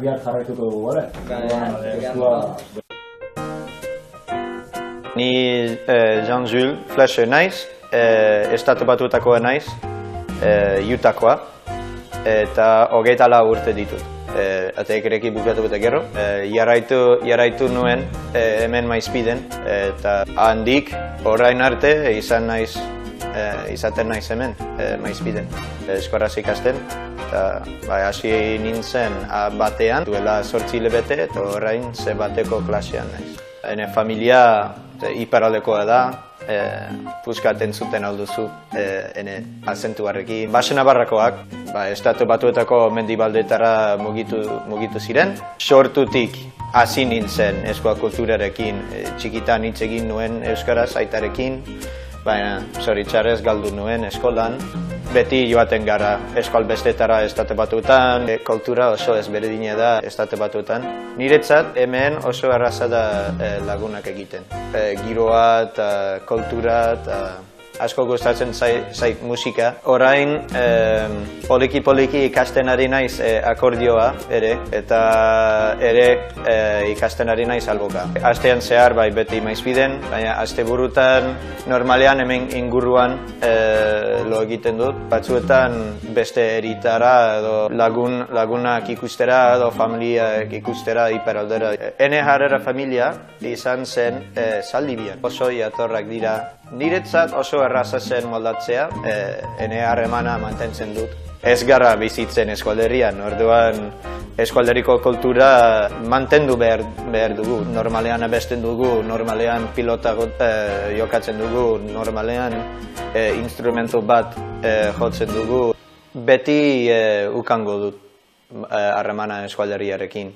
Bihar jarraituko dugu, bale? Ni Jean-Jules Fleche naiz, Estatu Batuetakoa naiz, Utahkoa, eta 24 urte ditut. Ateekereki bukatu eta gero. Jarraitu nuen hemen Maizpiden, eta handik orain arte izaten naiz hemen Maizpiden. Eskoraz ikasten, eta hasi nintzen batean, duela 8 hilabete, eta orain ze bateko klasean naiz. Hene familia iparraldekoa da, puskat entzuten alduzu hene azentuarrekin. Basen Navarrakoak, Estatu Batuetako mendibaldetara mugitu ziren. Sortutik hasi nintzen eskola kulturarekin, txikitan hitz egin nuen euskaraz aitarekin, baina zoritxarrez galdu nuen eskolan. Beti joaten gara eskal bestetara Estatu Batuetan, kultura oso ezberdina da Estatu Batuetan. Niretzat hemen oso erraza da lagunak egiten. Giroa eta kultura eta asko gustatzen zait musika. Orain poliki ikasten ari naiz akordioa ere, eta ikasten ari naiz alboka. Astean zehar beti Maizpiden, baina asteburutan normalean hemen inguruan lo egiten dut. Batzuetan beste eritara edo lagunak ikustera edo familiak ikustera iparraldera. Hene harrera familia izan zen Zaldibian. Oso jatorrak dira. Niretzat oso erraza zen moldatzea, hene harremana mantentzen dut. Ez gara bizitzen eskualderian, orduan eskualderiko kultura mantendu behar dugu. Normalean abesten dugu, normalean pilota jokatzen dugu, normalean instrumentu bat jotzen dugu. Beti ukango dut harremana eskualderiarekin.